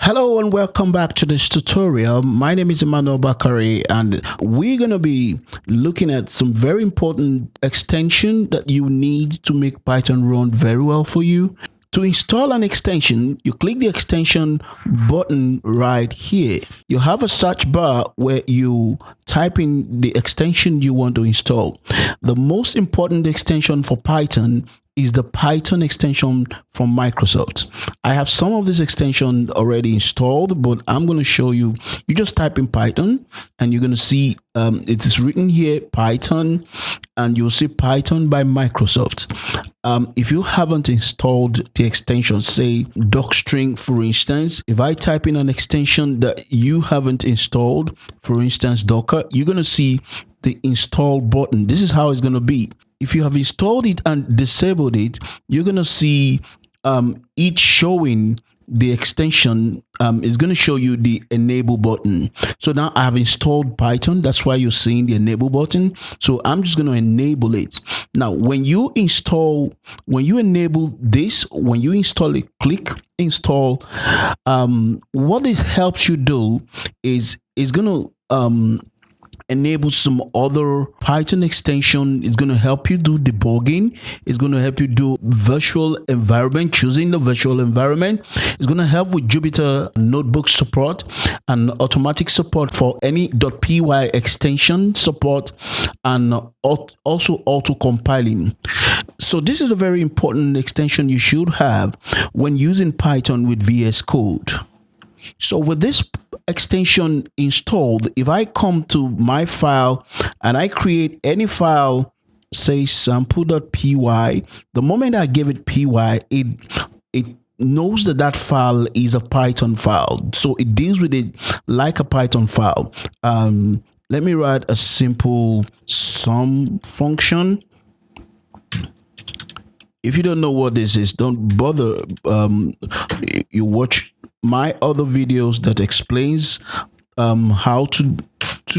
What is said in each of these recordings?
Hello and welcome back to this tutorial. My name is Emmanuel Bakari and we're going to be looking at some very important extension that you need to make Python run very well for you. To install an extension, you click the extension button right here. You have a search bar where you type in the extension you want to install. The most important extension for Python is the Python extension from Microsoft. I have some of this extension already installed, but I'm going to show you. You just type in Python and you're going to see it is written here Python, and you'll see Python by Microsoft. If you haven't installed the extension, say docstring, for instance, if I type in an extension that you haven't installed, for instance Docker, you're going to see the install button. This is how it's going to be. If you have installed it and disabled it, you're going to see it showing the extension is going to show you the enable button. So now I have installed Python. That's why you're seeing the enable button. So I'm just going to enable it. Now, when you enable this, when you install it, click install. What it helps you do is going to enable some other Python extension. It's going to help you do debugging. It's going to help you do virtual environment, choosing the virtual environment. It's going to help with Jupyter notebook support and automatic support for any .py extension support, and also auto compiling. So this is a very important extension you should have when using Python with Vscode. So with this extension installed, if I come to my file and I create any file, say sample.py, the moment I give it py, it knows that that file is a Python file. So it deals with it like a Python file. Let me write a simple sum function. If you don't know what this is, don't bother. You watch my other videos that explains how to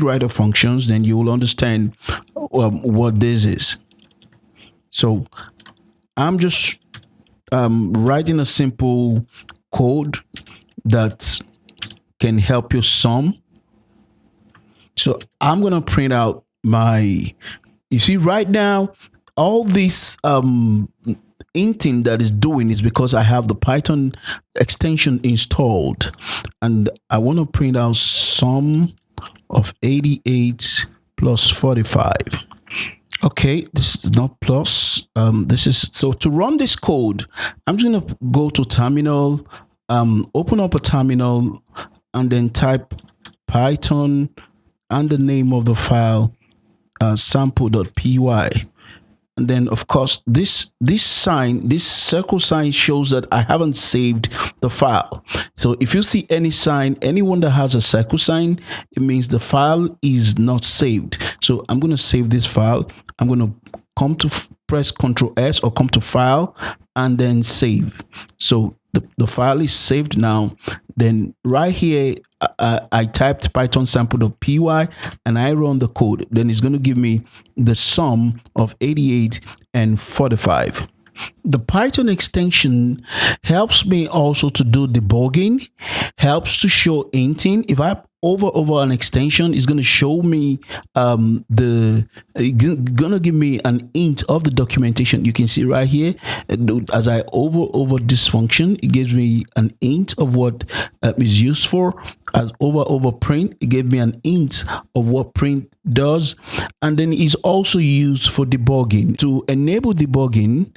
write the functions, then you will understand what this is. So I'm just writing a simple code that can help you sum. So I'm gonna print out you see right now, all this inting that is doing is because I have the Python extension installed, and I want to print out sum of 88 plus 45. Okay, this is not plus. This is so to run this code. I'm just gonna go to terminal, open up a terminal, and then type Python and the name of the file, sample.py. And then, of course, this circle sign shows that I haven't saved the file. So if you see any sign, anyone that has a circle sign, it means the file is not saved. So I'm going to save this file. I'm going to come to press Ctrl S or come to File and then Save. So the file is saved now. Then right here, I typed Python sample.py and I run the code. Then it's going to give me the sum of 88 and 45. The Python extension helps me also to do debugging, helps to show inting. If I over an extension, it's going to show me going to give me an int of the documentation. You can see right here, as I over this function, it gives me an int of what is used for. As over print, it gave me an int of what print does, and then it's also used for debugging. To enable debugging,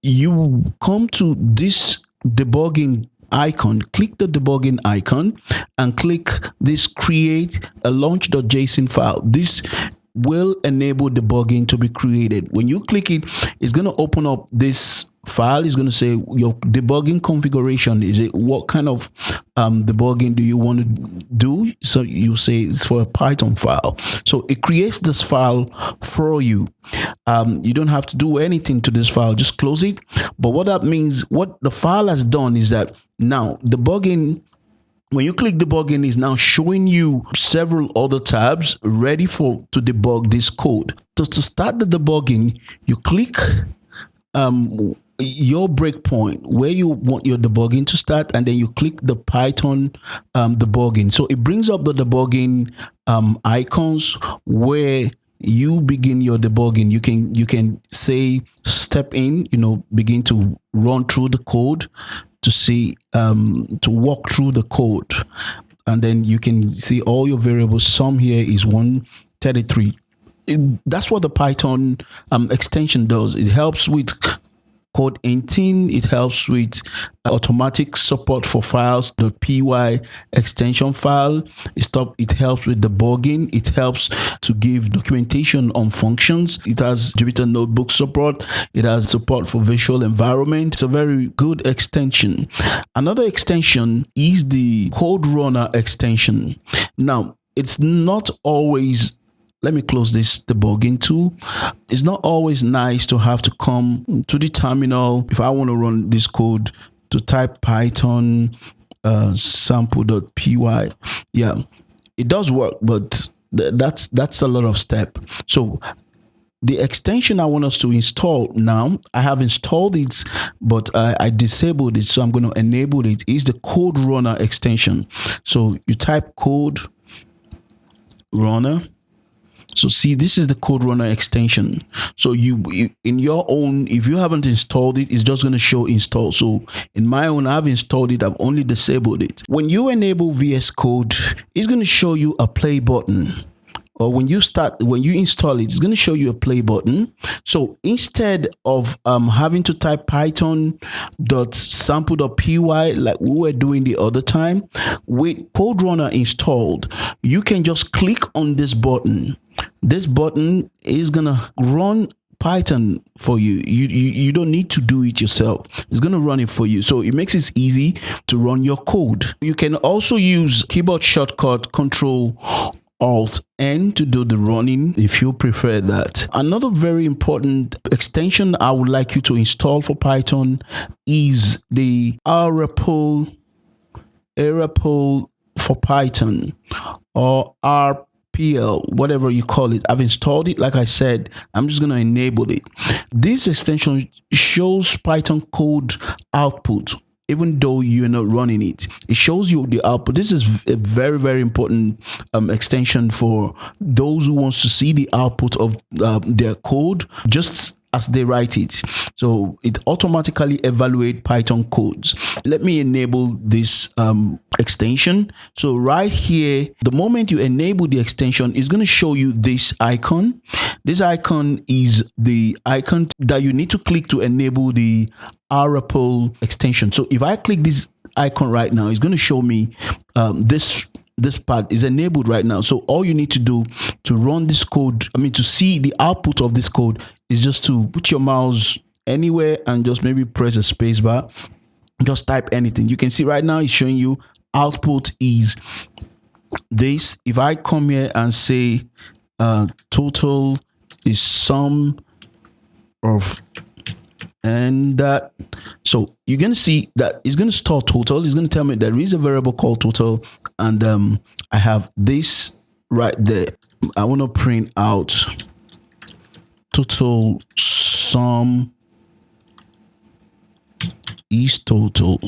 you come to this debugging icon, click the debugging icon and click this create a launch.json file. This will enable debugging to be created. When you click it, it's going to open up this file. Is going to say your debugging configuration. Is it what kind of debugging do you want to do? So you say it's for a Python file. So it creates this file for you. You don't have to do anything to this file. Just close it. But what that means, what the file has done is that now debugging, when you click debugging, is now showing you several other tabs ready to debug this code. So to start the debugging, you click your breakpoint where you want your debugging to start, and then you click the Python debugging. So it brings up the debugging icons where you begin your debugging. You can say step in, begin to run through the code to see to walk through the code, and then you can see all your variables. Sum here is 133. That's what the Python extension does. It helps with code hinting. It helps with automatic support for files, the .py extension file. It helps with debugging. It helps to give documentation on functions. It has Jupyter Notebook support. It has support for visual environment. It's a very good extension. Another extension is the Code Runner extension. Now, it's not always, let me close this debugging tool. It's not always nice to have to come to the terminal. If I want to run this code, to type Python sample.py. Yeah, it does work, but that's a lot of step. So the extension I want us to install now, I have installed it, but I disabled it. So I'm going to enable it. Is the Code Runner extension. So you type Code Runner. So see, this is the Code Runner extension. So you in your own, if you haven't installed it, it's just going to show install. So in my own, I've installed it. I've only disabled it. When you enable Vscode, it's going to show you a play button. Or when you install it, it's going to show you a play button. So instead of having to type python.sample.py like we were doing the other time, with Code Runner installed, you can just click on this button. This button is gonna run Python for you. You don't need to do it yourself. It's gonna run it for you. So it makes it easy to run your code. You can also use keyboard shortcut Control-Alt-N to do the running if you prefer that. Another very important extension I would like you to install for Python is the REPL for Python, or RPL, whatever you call it. I've installed it. Like I said, I'm just going to enable it. This extension shows Python code output even though you're not running it. It shows you the output. This is a very, very important extension for those who wants to see the output of their code just as they write it. So it automatically evaluates Python codes. Let me enable this extension. So right here, the moment you enable the extension, it's going to show you this icon. This icon is the icon that you need to click to enable the REPL extension. So if I click this icon right now, it's going to show me this part is enabled right now. So all you need to do to run this code, to see the output of this code, is just to put your mouse anywhere and just maybe press a space bar. Just type anything. You can see right now it's showing you output is this. If I come here and say total is sum of and that, so you're going to see that it's going to store total. It's going to tell me there is a variable called total, and I have this right there. I want to print out total sum is total.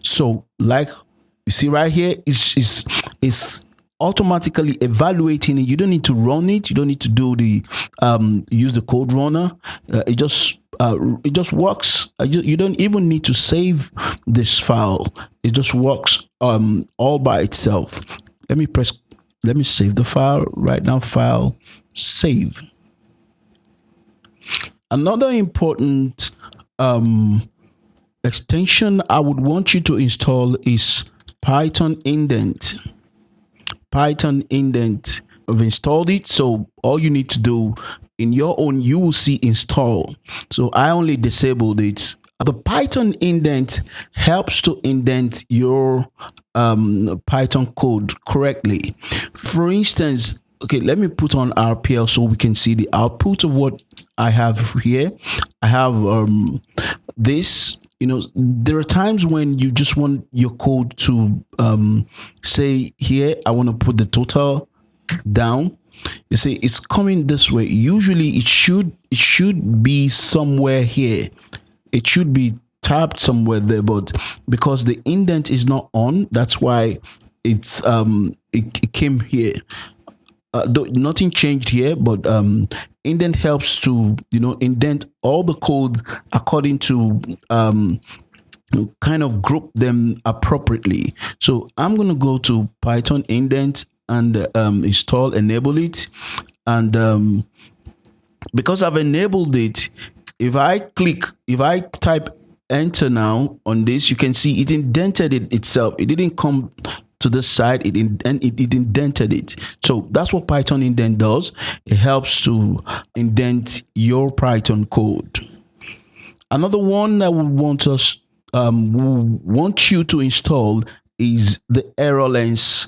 So like you see right here, is automatically evaluating it. You don't need to run it. You don't need to do the use the Code Runner. It just works. You don't even need to save this file. It just works all by itself. Let me save the file right now. File, save. Another important extension I would want you to install is Python Indent. Python Indent. I've installed it, so all you need to do in your own, you will see install. So I only disabled it. The Python Indent helps to indent your Python code correctly. For instance, okay, let me put on RPL so we can see the output of what I have here. I have this. There are times when you just want your code to say here, I want to put the total down. You see, it's coming this way. Usually it should be somewhere here. It should be tabbed somewhere there, but because the indent is not on, that's why it came here. Nothing changed here, but indent helps to indent all the code according to kind of group them appropriately. So I'm going to go to Python indent and install, enable it. And because I've enabled it, if I type enter now on this, you can see it indented it itself. It didn't come to this side, it indented it. So that's what Python indent does. It helps to indent your Python code. Another one that we want you to install is the error lens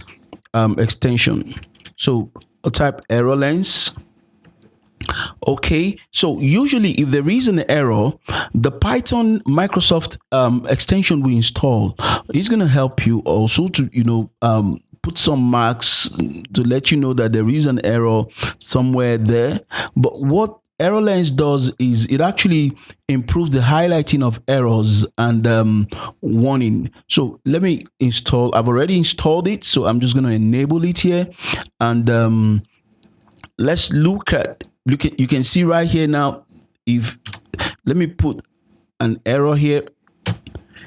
extension. So I'll type error lens. Okay, so usually if there is an error, the Python Microsoft extension we install is going to help you also to put some marks to let you know that there is an error somewhere there. But what error lens does is it actually improves the highlighting of errors and warning. So let me install. I've already installed it, so I'm just going to enable it here, and let's look at. You can see right here now, let me put an error here,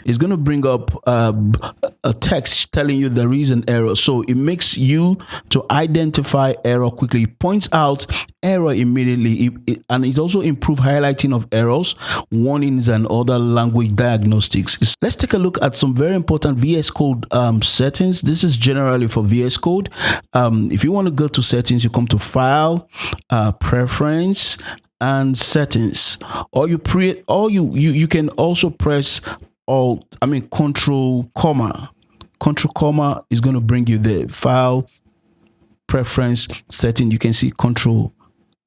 it's going to bring up a text telling you there is an error. So it makes you to identify error quickly. It points out error immediately, and it also improves highlighting of errors, warnings, and other language diagnostics. Let's take a look at some very important Vscode settings. This is generally for Vscode. If you want to go to settings, you come to File, Preference, and Settings, or you can also press Control comma is going to bring you the File, Preference, Setting. You can see Control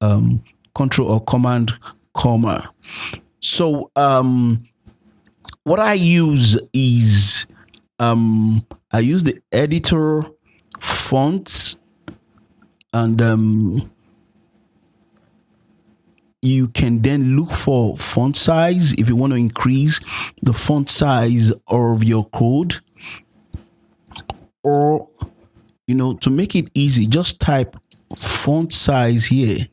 or Command comma. So what I use is I use the editor fonts, and you can then look for font size if you want to increase the font size of your code, or to make it easy, just type font size here,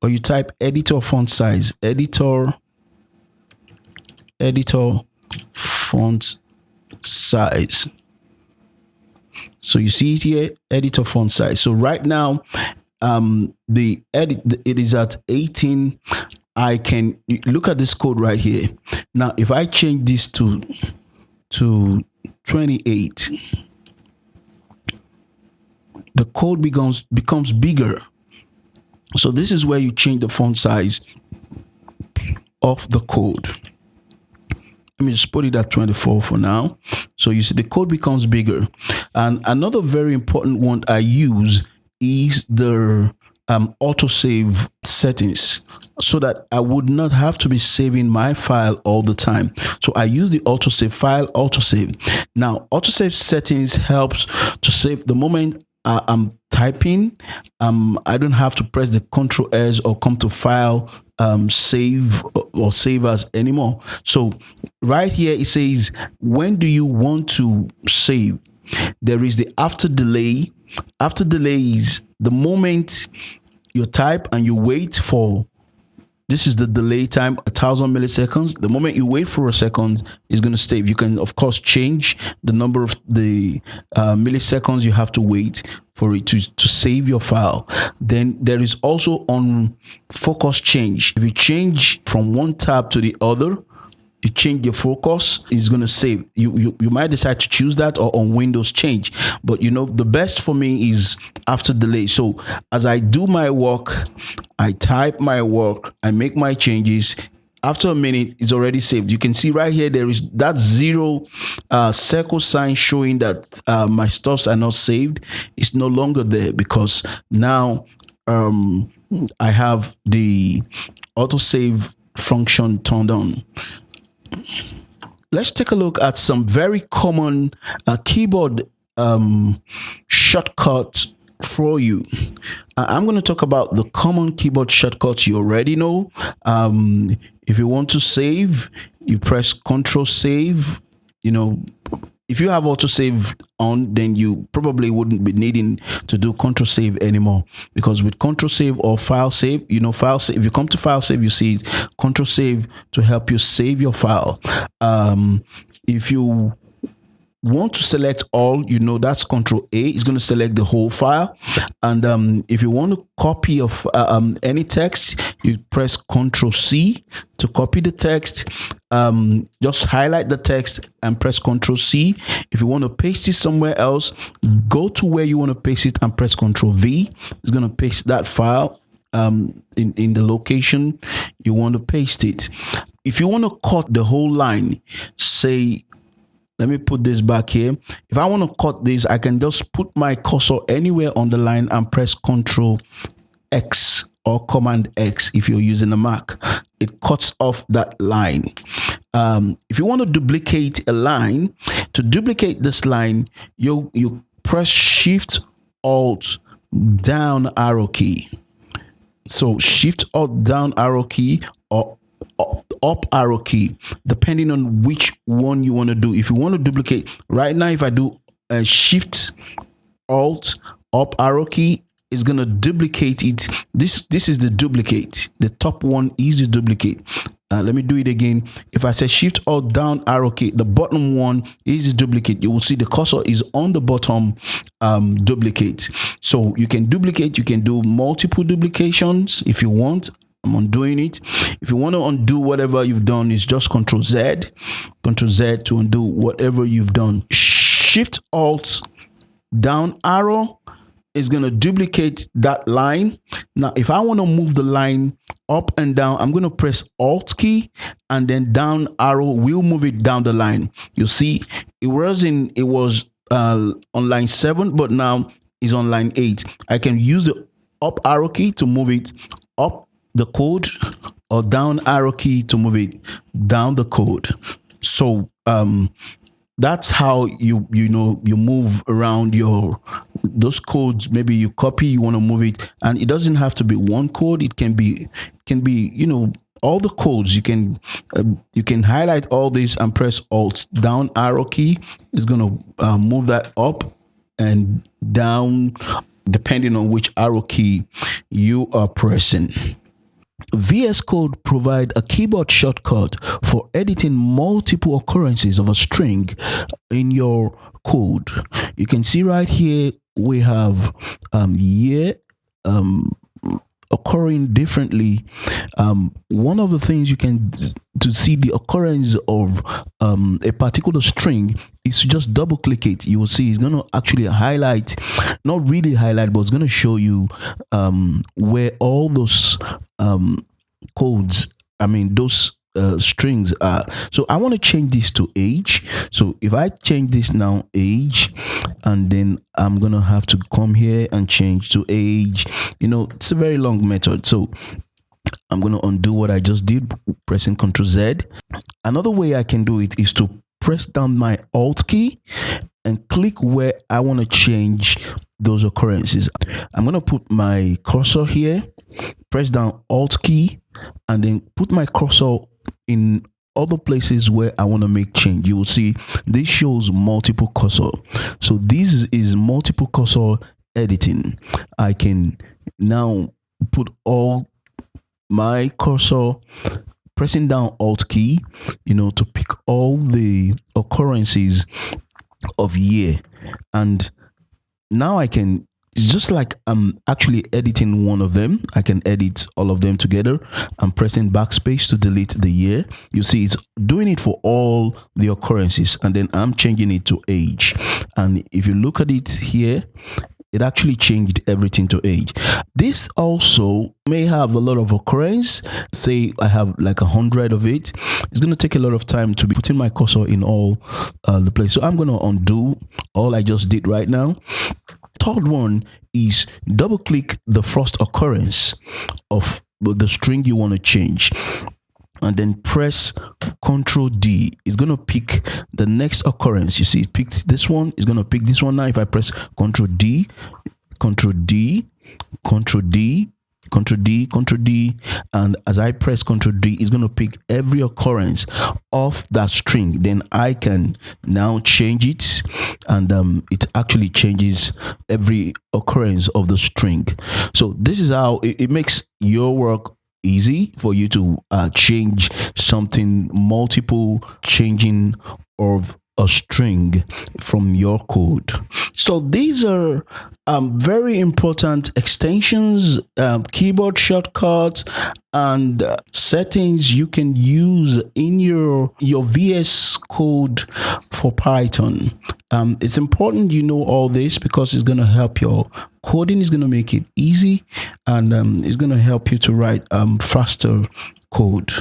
or you type editor font size, editor font size. So you see it here, editor font size. So right now it is at 18. I can look at this code right here. Now if I change this to 28, the code becomes bigger. So this is where you change the font size of the code. Let me just put it at 24 for now. So you see the code becomes bigger. And another very important one I use is the autosave settings, so that I would not have to be saving my file all the time. So I use the autosave. Now autosave settings helps to save the moment I'm typing. I don't have to press the Ctrl S or come to File, Save or Save As anymore. So right here it says, when do you want to save? There is the after delay. After delay is the moment you type and you wait for, this is the delay time, 1000 milliseconds. The moment you wait for a second, it's going to save. You can of course change the number of the milliseconds you have to wait for it to save your file. Then there is also on focus change. If you change from one tab to the other, you change your focus, it's going to save. You might decide to choose that, or on Windows change, but the best for me is after delay. So as I do my work, I type my work, I make my changes. After a minute, it's already saved. You can see right here there is that zero circle sign showing that my stuffs are not saved. It's no longer there because now I have the autosave function turned on. Let's take a look at some very common keyboard shortcut for you. I'm going to talk about the common keyboard shortcuts you already know. If you want to save, you press Control Save. You know, if you have autosave on, then you probably wouldn't be needing to do Control Save anymore, because with Control Save or File Save, you know, File Save, if you come to File Save, you see Control Save to help you save your file. If you want to select all, you know, that's Control A. It's going to select the whole file. And if you want to copy of any text, you press Control C to copy the text. Just highlight the text and press Control C. If you want to paste it somewhere else, go to where you want to paste it and press Control V. It's going to paste that file in the location you want to paste it. If you want to cut the whole line, say, let me put this back here. If I want to cut this, I can just put my cursor anywhere on the line and press Control X or Command X if you're using a Mac. It cuts off that line. If you want to duplicate a line, to duplicate this line, you press Shift Alt down arrow key. So Shift Alt down arrow key or up arrow key, depending on which one you want to do. If you want to duplicate, right now, if I do a Shift Alt up arrow key, it's gonna duplicate it. This is the duplicate. The top one is the duplicate. Let me do it again. If I say Shift Alt down arrow key, the bottom one is the duplicate. You will see the cursor is on the bottom duplicate. So you can duplicate. You can do multiple duplications if you want. I'm undoing it. If you want to undo whatever you've done, it's just Control Z to undo whatever you've done. Shift Alt down arrow is going to duplicate that line. Now, if I want to move the line up and down, I'm going to press Alt key and then down arrow will move it down the line. You see, it was on line 7, but now it's on line 8. I can use the up arrow key to move it up the code or down arrow key to move it down the code. So that's how you move around those codes. Maybe you copy, you want to move it, and it doesn't have to be one code. It can be all the codes. You can highlight all this and press Alt down arrow key. It's gonna move that up and down depending on which arrow key you are pressing. Vscode provide a keyboard shortcut for editing multiple occurrences of a string in your code. You can see right here we have year occurring differently. One of the things you can to see the occurrence of a particular string is to just double click it. You will see it's going to actually highlight, not really highlight, but it's going to show you where all those codes, those strings are. So I want to change this to age. So if I change this now age, and then I'm gonna have to come here and change to age, it's a very long method. So I'm gonna undo what I just did, pressing Ctrl Z. Another way I can do it is to press down my Alt key and click where I want to change those occurrences. I'm gonna put my cursor here, press down Alt key, and then put my cursor in other places where I want to make change. You will see this shows multiple cursor. So this is multiple cursor editing. I can now put all my cursor, pressing down Alt key, to pick all the occurrences of year. And now it's just like I'm actually editing one of them. I can edit all of them together. I'm pressing backspace to delete the year. You see it's doing it for all the occurrences, and then I'm changing it to age. And if you look at it here, it actually changed everything to age. This also may have a lot of occurrence. Say I have like 100 of it. It's going to take a lot of time to be putting my cursor in all the place. So I'm going to undo all I just did right now. Third one is double click the first occurrence of the string you want to change, and then press Ctrl D. It's going to pick the next occurrence. You see it picked this one. It's going to pick this one now. If I press Ctrl D, Control D, Control D, Control D, Control D, and as I press Control D, it's going to pick every occurrence of that string. Then I can now change it, and it actually changes every occurrence of the string. So this is how it makes your work easy for you to change something, multiple changing of a string from your code. So these are very important extensions, keyboard shortcuts, and settings you can use in your VS Code for Python. It's important you know all this because it's going to help your coding. Is going to make it easy, and it's going to help you to write faster code.